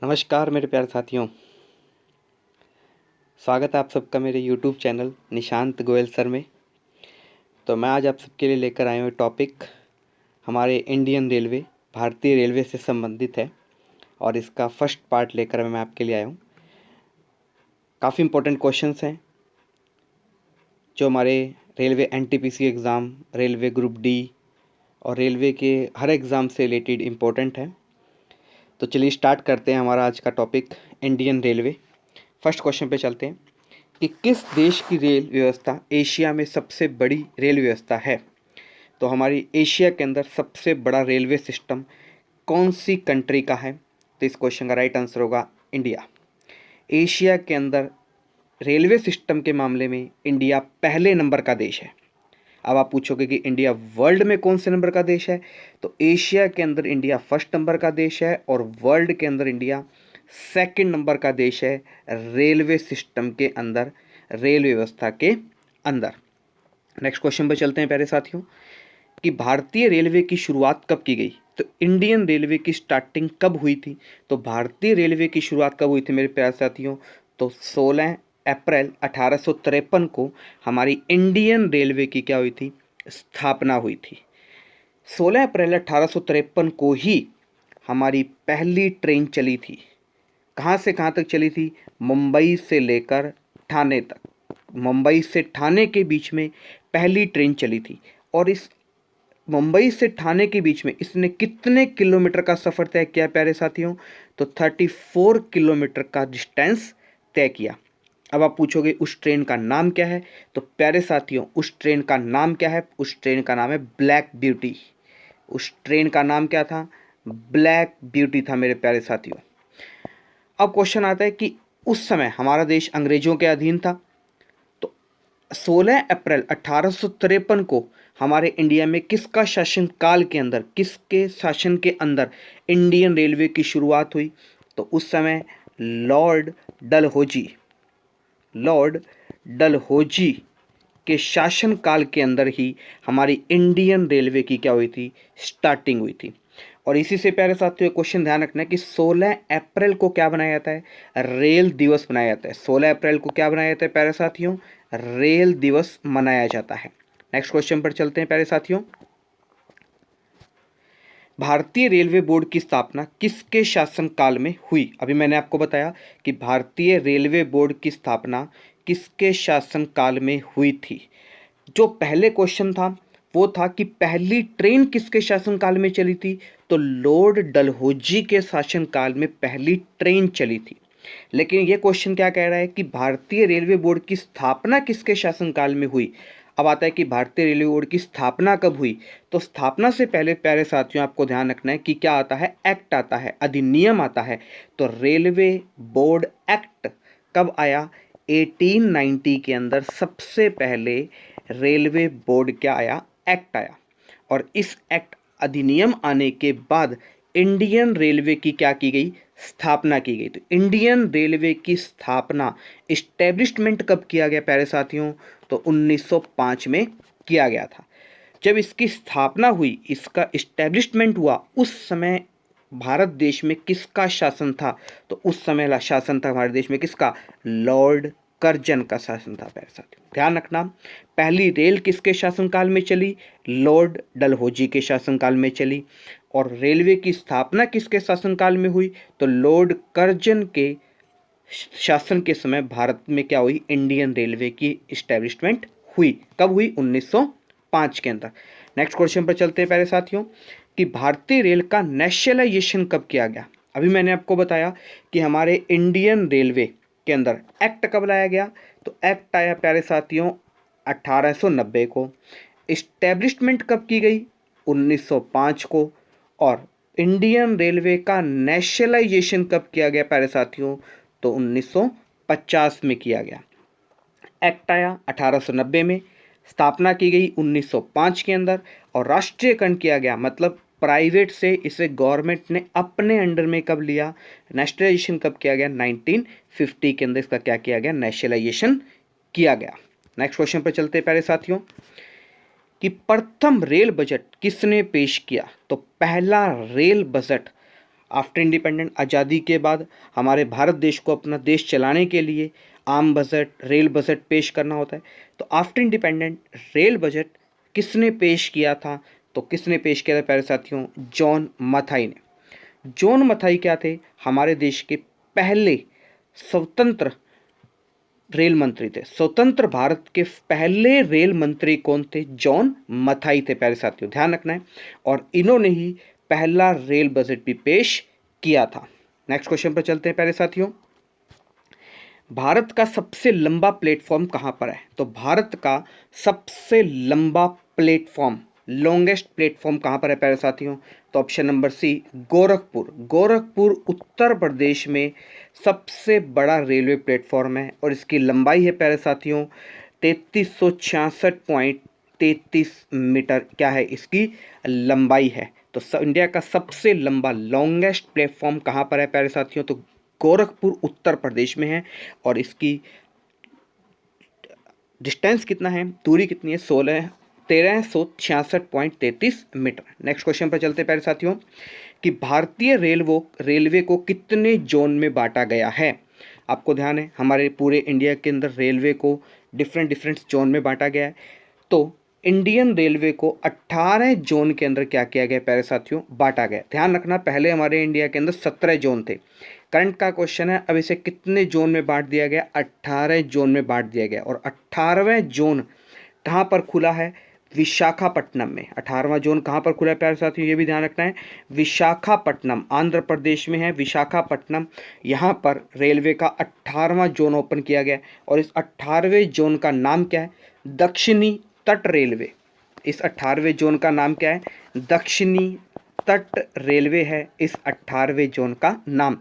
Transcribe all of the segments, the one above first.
नमस्कार मेरे प्यारे साथियों। स्वागत है आप सबका मेरे YouTube channel Nishant Goyal sir में। तो मैं आज आप सबके लिए लेकर आया हूँ टॉपिक हमारे इंडियन रेलवे, भारतीय रेलवे से संबंधित है और इसका फर्स्ट पार्ट लेकर मैं आपके लिए आया हूँ। काफ़ी इम्पोर्टेंट क्वेश्चंस हैं जो हमारे railway NTPC exam, railway group D और रेलवे के हर एग्ज़ाम से रिलेटेड इम्पोर्टेंट है। तो चलिए स्टार्ट करते हैं हमारा आज का topic Indian railway. First question पे चलते हैं कि किस देश की रेल व्यवस्था एशिया में सबसे बड़ी रेल व्यवस्था है। तो हमारी एशिया के अंदर सबसे बड़ा रेलवे सिस्टम कौन सी कंट्री का है। तो इस क्वेश्चन का राइट आंसर होगा इंडिया। एशिया के अंदर रेलवे सिस्टम के मामले में इंडिया पहले नंबर का देश है। अब आप पूछोगे कि इंडिया वर्ल्ड में कौन से नंबर का देश है। तो एशिया के अंदर इंडिया फर्स्ट नंबर का देश है और वर्ल्ड के अंदर इंडिया सेकंड नंबर का देश है रेलवे सिस्टम के अंदर, रेल व्यवस्था के अंदर। नेक्स्ट क्वेश्चन पर चलते हैं प्यारे साथियों कि भारतीय रेलवे की शुरुआत कब की गई। तो इंडियन रेलवे की स्टार्टिंग कब हुई थी। तो भारतीय रेलवे की शुरुआत कब हुई थी मेरे प्यारे साथियों। तो 16 अप्रैल 1853 को हमारी इंडियन रेलवे की क्या हुई थी, स्थापना हुई थी। 16 अप्रैल 1853 को ही हमारी पहली ट्रेन चली थी। कहाँ से कहाँ तक चली थी, मुंबई से लेकर ठाणे तक। मुंबई से ठाणे के बीच में पहली ट्रेन चली थी और इस मुंबई से ठाणे के बीच में इसने कितने किलोमीटर का सफ़र तय किया प्यारे साथियों। तो 34 किलोमीटर का डिस्टेंस तय किया। अब आप पूछोगे उस ट्रेन का नाम क्या है। तो प्यारे साथियों उस ट्रेन का नाम क्या है, उस ट्रेन का नाम है ब्लैक ब्यूटी। उस ट्रेन का नाम क्या था, ब्लैक ब्यूटी था मेरे प्यारे साथियों। अब क्वेश्चन आता है कि उस समय हमारा देश अंग्रेजों के अधीन था। तो 16 अप्रैल 1853 को हमारे इंडिया में किसका शासन काल के अंदर, किसके शासन के अंदर इंडियन रेलवे की शुरुआत हुई। तो उस समय लॉर्ड डलहौजी के शासन काल के अंदर ही हमारी इंडियन रेलवे की क्या हुई थी, स्टार्टिंग हुई थी। और इसी से प्यारे साथियों क्वेश्चन ध्यान रखना है कि 16 अप्रैल को क्या बनाया जाता है, रेल दिवस मनाया जाता है। 16 अप्रैल को क्या बनाया जाता है प्यारे साथियों, रेल दिवस मनाया जाता है। नेक्स्ट क्वेश्चन पर चलते हैं प्यारे साथियों। भारतीय रेलवे बोर्ड की स्थापना किसके शासन काल में हुई। अभी मैंने आपको बताया कि भारतीय रेलवे बोर्ड की स्थापना किसके शासन काल में हुई थी। जो पहले क्वेश्चन था वो था कि पहली ट्रेन किसके शासनकाल में चली थी। तो लॉर्ड डलहौजी के शासनकाल में पहली ट्रेन चली थी। लेकिन ये क्वेश्चन क्या कह रहा है कि भारतीय रेलवे बोर्ड की स्थापना किसके शासनकाल में हुई। अब आता है कि भारतीय रेलवे बोर्ड की स्थापना कब हुई। तो स्थापना से पहले प्यारे साथियों आपको ध्यान रखना है कि क्या आता है, एक्ट आता है, अधिनियम आता है। तो रेलवे बोर्ड एक्ट कब आया, 1890 के अंदर सबसे पहले रेलवे बोर्ड क्या आया, एक्ट आया। और इस एक्ट अधिनियम आने के बाद इंडियन रेलवे की क्या की गई, स्थापना की गई। तो इंडियन रेलवे की स्थापना, इस्टेब्लिशमेंट कब किया गया प्यारे साथियों। तो 1905 में किया गया था। जब इसकी स्थापना हुई, इसका इस्टेब्लिशमेंट हुआ, उस समय भारत देश में किसका शासन था। तो उस समय शासन था हमारे देश में किसका, लॉर्ड कर्जन का शासन था प्यारे साथियों। ध्यान रखना, पहली रेल किसके शासनकाल में चली, लॉर्ड डलहौजी के शासनकाल में चली। और रेलवे की स्थापना किसके शासनकाल में हुई। तो लॉर्ड कर्जन के शासन के समय भारत में क्या हुई, इंडियन रेलवे की इस्टेब्लिशमेंट हुई। कब हुई, 1905 के अंदर। नेक्स्ट क्वेश्चन पर चलते हैं प्यारे साथियों कि भारतीय रेल का नेशनलाइजेशन कब किया गया। अभी मैंने आपको बताया कि हमारे इंडियन रेलवे के अंदर एक्ट कब लाया गया। तो एक्ट आया प्यारे साथियों 1890 को। इस्टेब्लिशमेंट कब की गई, 1905 को। और इंडियन रेलवे का नेशनलाइजेशन कब किया गया प्यारे साथियों। तो 1950 में किया गया। एक्ट आया 1890 में, स्थापना की गई 1905 के अंदर और राष्ट्रीयकरण किया गया, मतलब प्राइवेट से इसे गवर्नमेंट ने अपने अंडर में कब लिया, नेशनलाइजेशन कब किया गया, 1950 के अंदर इसका क्या किया गया, नेशनलाइजेशन किया गया। नेक्स्ट क्वेश्चन पर चलते हैं प्यारे साथियों कि प्रथम रेल बजट किसने पेश किया। तो पहला रेल बजट आफ्टर इंडिपेंडेंट, आज़ादी के बाद हमारे भारत देश को अपना देश चलाने के लिए आम बजट, रेल बजट पेश करना होता है। तो आफ्टर इंडिपेंडेंट रेल बजट किसने पेश किया था? तो किसने पेश किया था प्यारे साथियों? जॉन मथाई ने। जॉन मथाई क्या थे? हमारे देश के पहले स्वतंत्र रेल मंत्री थे। स्वतंत्र भारत के पहले रेल मंत्री कौन थे? जॉन मथाई थे प्यारे साथियों, ध्यान रखना है। और इन्होंने ही पहला रेल बजट भी पेश किया था। नेक्स्ट क्वेश्चन पर चलते हैं प्यारे साथियों। भारत का सबसे लंबा प्लेटफॉर्म कहाँ पर है? तो भारत का सबसे लंबा प्लेटफॉर्म, लॉन्गेस्ट प्लेटफॉर्म कहाँ पर है प्यारे साथियों? तो option number C, Gorakhpur. Gorakhpur Uttar Pradesh में सबसे बड़ा रेलवे प्लेटफॉर्म है और इसकी लंबाई है प्यारे साथियों 3366.33 मीटर। क्या है इसकी लंबाई है? तो इंडिया का सबसे लंबा लॉन्गेस्ट प्लेटफॉर्म कहाँ पर है प्यारे साथियों? तो गोरखपुर उत्तर प्रदेश में है। और इसकी डिस्टेंस कितना है, दूरी कितनी है? 1366.33 मीटर। नेक्स्ट क्वेश्चन पर चलते हैं प्यारे साथियों कि भारतीय रेलवे को कितने जोन में बांटा गया है? आपको ध्यान है हमारे पूरे इंडिया के अंदर रेलवे को डिफरेंट जोन में बांटा गया है। तो इंडियन रेलवे को 18 जोन के अंदर क्या किया गया प्यारे साथियों? बांटा गया। ध्यान रखना, पहले हमारे इंडिया के अंदर 17 जोन थे। करंट का क्वेश्चन है अब इसे कितने जोन में बांट दिया गया? 18 जोन में बांट दिया गया। और 18वें जोन कहाँ पर खुला है? विशाखापट्टनम में। 18वां जोन कहाँ पर खुला है प्यारे साथियों? ये भी ध्यान रखना है, विशाखापट्टनम आंध्र प्रदेश में है। विशाखापट्टनम, यहाँ पर रेलवे का 18वां जोन ओपन किया गया। और इस 18वें जोन का नाम क्या है? दक्षिणी तट रेलवे। इस 18वें जोन का नाम क्या है? दक्षिणी तट रेलवे है इस 18वें जोन का नाम।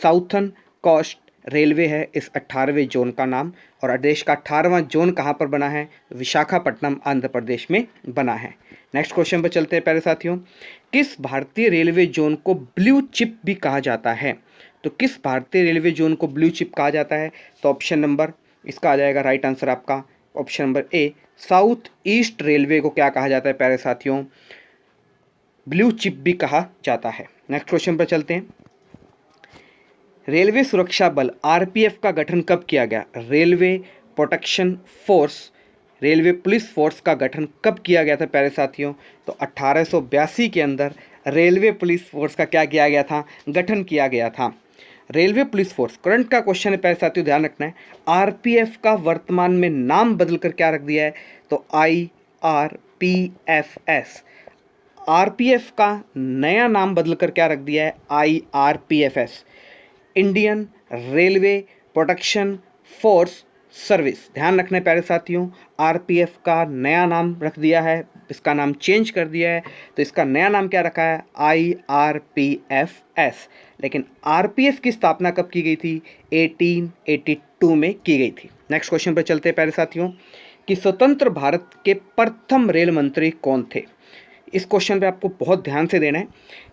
साउथर्न कोस्ट रेलवे है इस 18वें जोन का नाम। और देश का 18वां जोन कहाँ पर बना है? विशाखापट्टनम आंध्र प्रदेश में बना है। नेक्स्ट क्वेश्चन पर चलते हैं प्यारे साथियों। किस भारतीय रेलवे जोन को ब्लू चिप भी कहा जाता है? तो किस भारतीय रेलवे जोन को ब्लू चिप कहा जाता है? तो ऑप्शन नंबर इसका आ जाएगा राइट आंसर आपका option number A, south east railway को क्या कहा जाता है प्यारे साथियों? ब्लू चिप भी कहा जाता है। नेक्स्ट क्वेश्चन पर चलते हैं। रेलवे सुरक्षा बल आरपीएफ का गठन कब किया गया? Railway protection force, railway police force का गठन कब किया गया था प्यारे साथियों? तो 1882 के अंदर रेलवे पुलिस फोर्स का क्या किया गया था? गठन किया गया था। रेलवे पुलिस फोर्स, करंट का क्वेश्चन है प्यारे साथियों, ध्यान रखना है। आरपीएफ का वर्तमान में नाम बदलकर क्या रख दिया है? तो IRPFS। आरपीएफ का नया नाम बदलकर क्या रख दिया है? IRPFS, Indian railway protection force service. ध्यान रखना है प्यारे साथियों, आरपीएफ का नया नाम रख दिया है, इसका नाम चेंज कर दिया है। तो इसका नया नाम क्या रखा है? IRPFS। लेकिन आरपीएफ की स्थापना कब की गई थी? 1882 में की गई थी। नेक्स्ट क्वेश्चन पर चलते हैं प्यारे साथियों कि स्वतंत्र भारत के प्रथम रेल मंत्री कौन थे? इस क्वेश्चन पे आपको बहुत ध्यान से देना है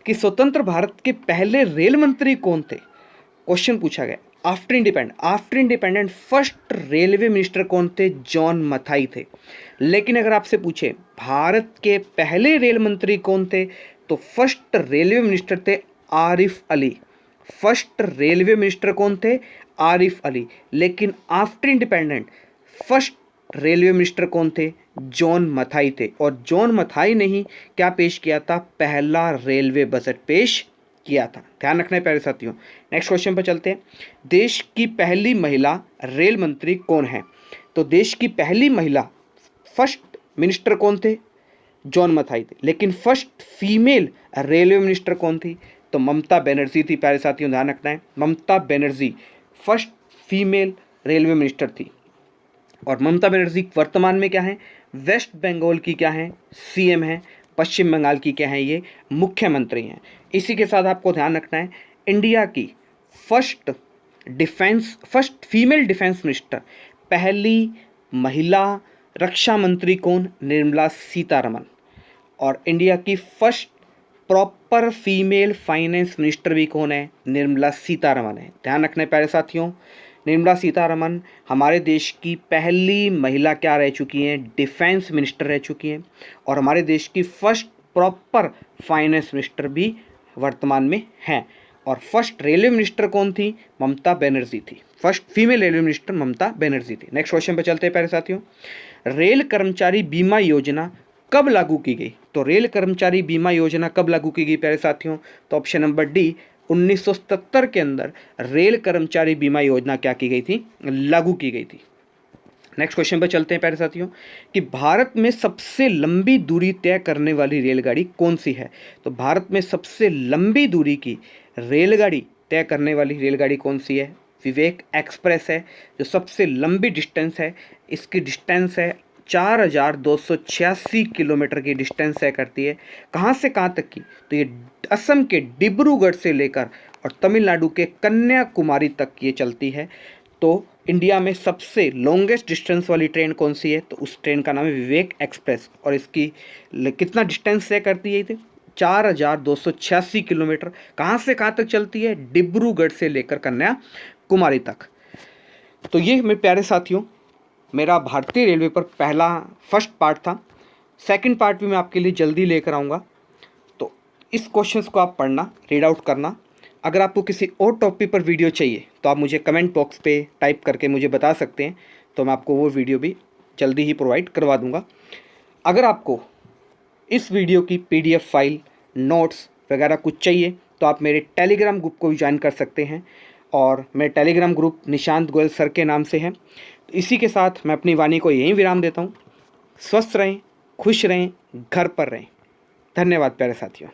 कि स्वतंत्र भारत के पहले रेल मंत्री कौन थे। क्वेश्चन पूछा गया after independent first railway minister कौन थे? जॉन मथाई थे। लेकिन अगर आपसे पूछे भारत के पहले रेल मंत्री कौन थे, तो फर्स्ट रेलवे मिनिस्टर थे Arif Ali. First railway minister कौन थे? आरिफ अली। लेकिन after independent first railway minister कौन थे? जॉन मथाई थे। और जॉन मथाई ने ही क्या पेश किया था? पहला रेलवे बजट पेश किया था। ध्यान रखना है प्यारे साथियों। नेक्स्ट क्वेश्चन पर चलते हैं। देश की पहली महिला रेल मंत्री कौन है? तो देश की पहली महिला फर्स्ट मिनिस्टर कौन थे? जॉन मथाई थे। लेकिन फर्स्ट फीमेल रेलवे मिनिस्टर कौन थी? तो ममता बनर्जी थी प्यारे साथियों, ध्यान रखना है। Mamata Banerjee first female railway minister थी। और ममता बनर्जी वर्तमान में क्या है? वेस्ट बंगाल की क्या है? सीएम है। पश्चिम बंगाल की क्या है? ये मुख्यमंत्री हैं। इसी के साथ आपको ध्यान रखना है इंडिया की फर्स्ट फीमेल डिफेंस मिनिस्टर, पहली महिला रक्षा मंत्री कौन? निर्मला सीतारमन। और इंडिया की first proper female finance minister भी कौन है? निर्मला सीतारमन है। ध्यान रखना है प्यारे साथियों, निर्मला सीतारमन हमारे देश की पहली महिला क्या रह चुकी हैं? डिफेंस मिनिस्टर रह चुकी हैं। और हमारे देश की फर्स्ट प्रॉपर फाइनेंस मिनिस्टर भी वर्तमान में हैं। और फर्स्ट रेलवे मिनिस्टर कौन थी? ममता बनर्जी थी। First female railway minister Mamata Banerjee थी। नेक्स्ट क्वेश्चन पे चलते हैं प्यारे साथियों। रेल कर्मचारी बीमा योजना कब लागू की गई? तो रेल कर्मचारी बीमा योजना कब लागू की गई प्यारे साथियों? तो ऑप्शन नंबर डी, 1977 के अंदर रेल कर्मचारी बीमा योजना क्या की गई थी? लागू की गई थी। नेक्स्ट क्वेश्चन पर चलते हैं प्यारे साथियों कि भारत में सबसे लंबी दूरी तय करने वाली रेलगाड़ी कौन सी है? तो भारत में सबसे लंबी दूरी की रेलगाड़ी तय करने वाली रेलगाड़ी कौन सी है? विवेक एक्सप्रेस है जो सबसे लंबी डिस्टेंस है। इसकी डिस्टेंस है 4286 किलोमीटर की डिस्टेंस तय करती है। कहाँ से कहाँ तक की? तो ये असम के डिब्रूगढ़ से लेकर और तमिलनाडु के कन्याकुमारी तक ये चलती है। तो इंडिया में सबसे लॉन्गेस्ट डिस्टेंस वाली ट्रेन कौन सी है? तो उस ट्रेन का नाम है विवेक एक्सप्रेस और इसकी कितना डिस्टेंस तय करती है? ये 4286 किलोमीटर। कहाँ से कहाँ तक चलती है? डिब्रूगढ़ से लेकर कन्याकुमारी तक। तो ये मेरे प्यारे साथियों मेरा भारतीय रेलवे पर पहला फर्स्ट पार्ट था। सेकंड पार्ट भी मैं आपके लिए जल्दी लेकर आऊँगा। तो इस क्वेश्चंस को आप पढ़ना, रीड आउट करना। अगर आपको किसी और टॉपिक पर वीडियो चाहिए तो आप मुझे कमेंट बॉक्स पे टाइप करके मुझे बता सकते हैं, तो मैं आपको वो वीडियो भी जल्दी ही प्रोवाइड करवा दूंगा। अगर आपको इस वीडियो की PDF फाइल, नोट्स वगैरह कुछ चाहिए तो आप मेरे टेलीग्राम ग्रुप को भी ज्वाइन कर सकते हैं और मेरे Telegram group Nishant Goyal sir के नाम से है। तो इसी के साथ मैं अपनी वाणी को यहीं विराम देता हूँ। स्वस्थ रहें, खुश रहें, घर पर रहें। धन्यवाद प्यारे साथियों।